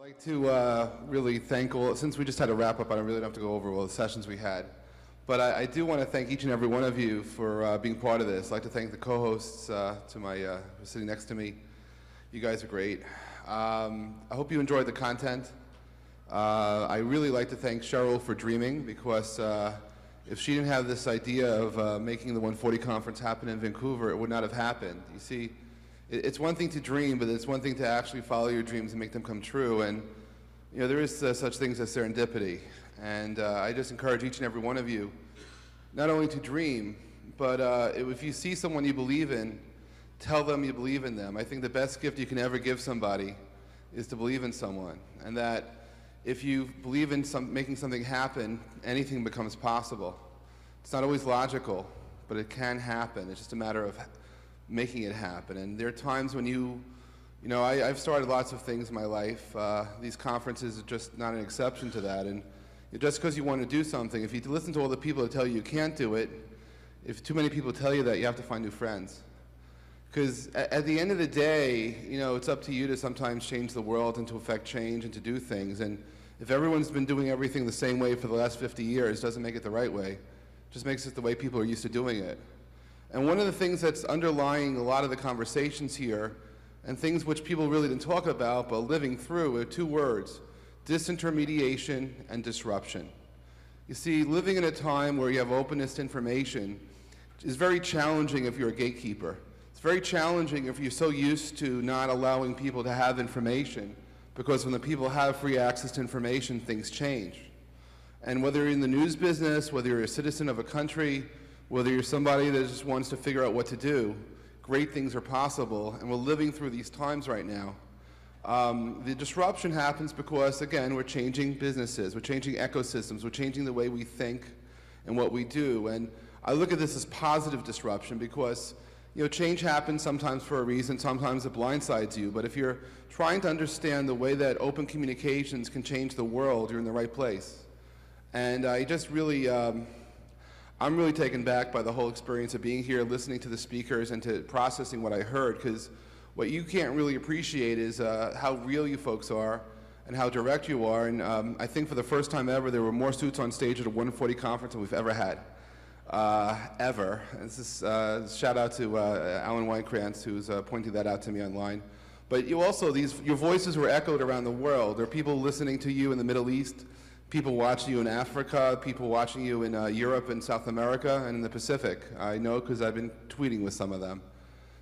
like to really thank all, since we just had a wrap up, I really don't have to go over all the sessions we had. But I do want to thank each and every one of you for being part of this. I'd like to thank the co-hosts to my who's sitting next to me. You guys are great. I hope you enjoyed the content. I really like to thank Cheryl for dreaming, because if she didn't have this idea of making the 140 conference happen in Vancouver, it would not have happened. You see, it's one thing to dream, but it's one thing to actually follow your dreams and make them come true. And you know, there is such things as serendipity. And I just encourage each and every one of you not only to dream, but if you see someone you believe in, tell them you believe in them. I think the best gift you can ever give somebody is to believe in someone. And that if you believe in making something happen, anything becomes possible. It's not always logical, but it can happen. It's just a matter of making it happen. And there are times when you know, I've started lots of things in my life. These conferences are just not an exception to that. And just because you want to do something, if you listen to all the people that tell you you can't do it, if too many people tell you that, you have to find new friends. Because at the end of the day, you know, it's up to you to sometimes change the world and to affect change and to do things. And if everyone's been doing everything the same way for the last 50 years, doesn't make it the right way. It just makes it the way people are used to doing it. And one of the things that's underlying a lot of the conversations here, and things which people really didn't talk about but living through, are two words: disintermediation and disruption. You see, living in a time where you have openness to information is very challenging if you're a gatekeeper. It's very challenging if you're so used to not allowing people to have information, because when the people have free access to information, things change. And whether you're in the news business, whether you're a citizen of a country, whether you're somebody that just wants to figure out what to do, great things are possible, and we're living through these times right now. The disruption happens because, again, we're changing businesses, we're changing ecosystems, we're changing the way we think and what we do. And I look at this as positive disruption because, you know, change happens sometimes for a reason, sometimes it blindsides you. But if you're trying to understand the way that open communications can change the world, you're in the right place. And I just really, I'm really taken back by the whole experience of being here, listening to the speakers and to processing what I heard, because what you can't really appreciate is how real you folks are and how direct you are. And I think for the first time ever, there were more suits on stage at a 140 conference than we've ever had. Ever. And this is shout out to Alan Weinkrantz, who's pointing that out to me online. But you also, your voices were echoed around the world. There are people listening to you in the Middle East, people watching you in Africa, people watching you in Europe and South America and in the Pacific. I know because I've been tweeting with some of them.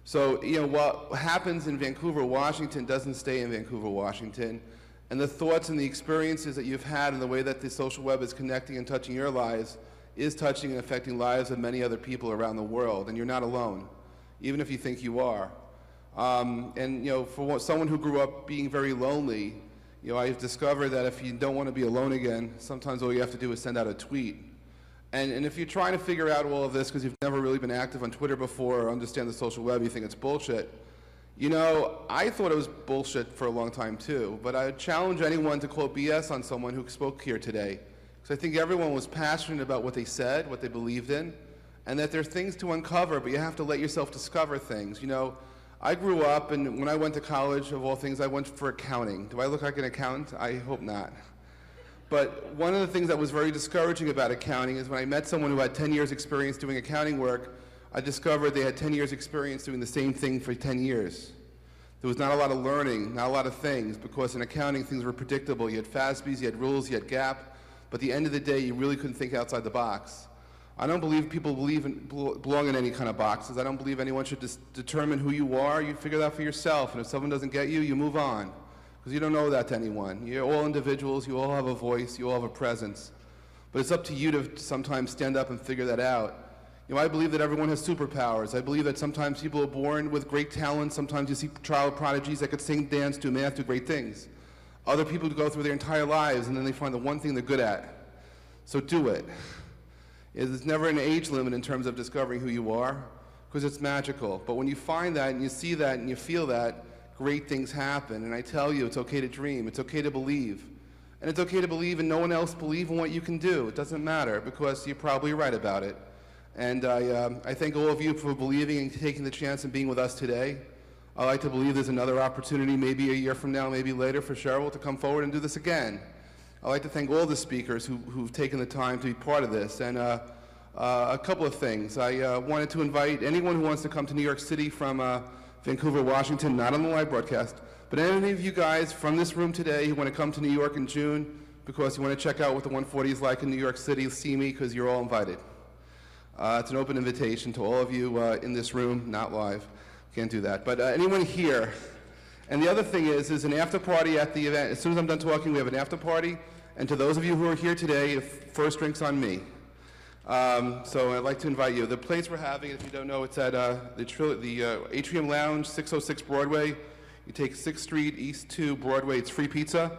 So, you know, what happens in Vancouver, Washington doesn't stay in Vancouver, Washington. And the thoughts and the experiences that you've had and the way that the social web is connecting and touching your lives is touching and affecting lives of many other people around the world. And you're not alone, even if you think you are. And, you know, for someone who grew up being very lonely, you know, I've discovered that if you don't want to be alone again, sometimes all you have to do is send out a tweet. And if you're trying to figure out all of this because you've never really been active on Twitter before or understand the social web, you think it's bullshit. You know, I thought it was bullshit for a long time too, but I challenge anyone to quote BS on someone who spoke here today. Because I think everyone was passionate about what they said, what they believed in, and that there are things to uncover, but you have to let yourself discover things. You know, I grew up, and when I went to college, of all things, I went for accounting. Do I look like an accountant? I hope not. But one of the things that was very discouraging about accounting is when I met someone who had 10 years experience doing accounting work, I discovered they had 10 years experience doing the same thing for 10 years. There was not a lot of learning, not a lot of things, because in accounting things were predictable. You had FASBs, you had rules, you had GAAP, but at the end of the day you really couldn't think outside the box. I don't believe people belong in any kind of boxes. I don't believe anyone should determine who you are. You figure that for yourself, and if someone doesn't get you, you move on. Because you don't know that to anyone. You're all individuals, you all have a voice, you all have a presence. But it's up to you to sometimes stand up and figure that out. You know, I believe that everyone has superpowers. I believe that sometimes people are born with great talent. Sometimes you see child prodigies that could sing, dance, do math, do great things. Other people go through their entire lives and then they find the one thing they're good at. So do it. There's never an age limit in terms of discovering who you are, because it's magical. But when you find that and you see that and you feel that, great things happen. And I tell you, it's okay to dream. It's okay to believe. And it's okay to believe and no one else believe in what you can do. It doesn't matter, because you're probably right about it. And I thank all of you for believing and taking the chance and being with us today. I like to believe there's another opportunity, maybe a year from now, maybe later, for Cheryl to come forward and do this again. I'd like to thank all the speakers who've taken the time to be part of this. And a couple of things. I wanted to invite anyone who wants to come to New York City from Vancouver, Washington, not on the live broadcast, but any of you guys from this room today who want to come to New York in June because you want to check out what the 140 is like in New York City, see me, because you're all invited. It's an open invitation to all of you in this room, not live. Can't do that. But anyone here. And the other thing is an after party at the event. As soon as I'm done talking, we have an after party. And to those of you who are here today, first drink's on me. So I'd like to invite you. The place we're having, if you don't know, it's at the Atrium Lounge, 606 Broadway. You take 6th Street East to Broadway. It's free pizza.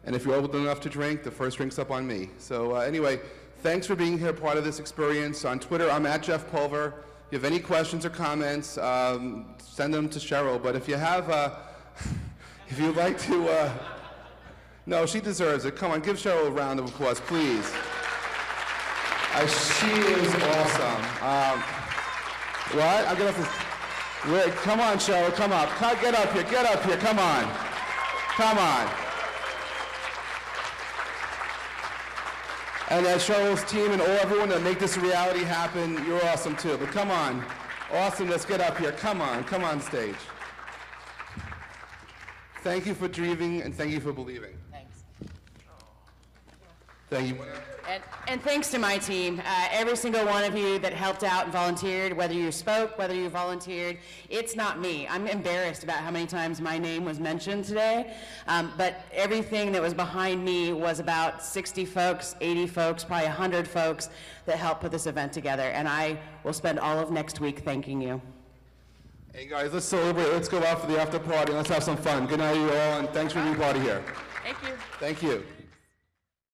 And if you're old enough to drink, the first drink's up on me. So anyway, thanks for being here, part of this experience. On Twitter, I'm at Jeff Pulver. If you have any questions or comments, send them to Cheryl. But if you have, if you'd like to, no, she deserves it. Come on, give Cheryl a round of applause, please. She is awesome. What? I'm gonna have to, come on, Cheryl, come up. Get up here, come on. Come on. And Cheryl's team and everyone that make this reality happen, you're awesome too. But come on, awesome, let's get up here. Come on stage. Thank you for dreaming and thank you for believing. Thanks. Thank you. And thanks to my team, every single one of you that helped out and volunteered, whether you spoke, whether you volunteered. It's not me. I'm embarrassed about how many times my name was mentioned today, but everything that was behind me was about 60 folks, 80 folks, probably 100 folks that helped put this event together, and I will spend all of next week thanking you. Hey guys, let's celebrate. Let's go out for the after party. Let's have some fun. Good night, you all, and thanks for being part of here. Thank you. Thank you.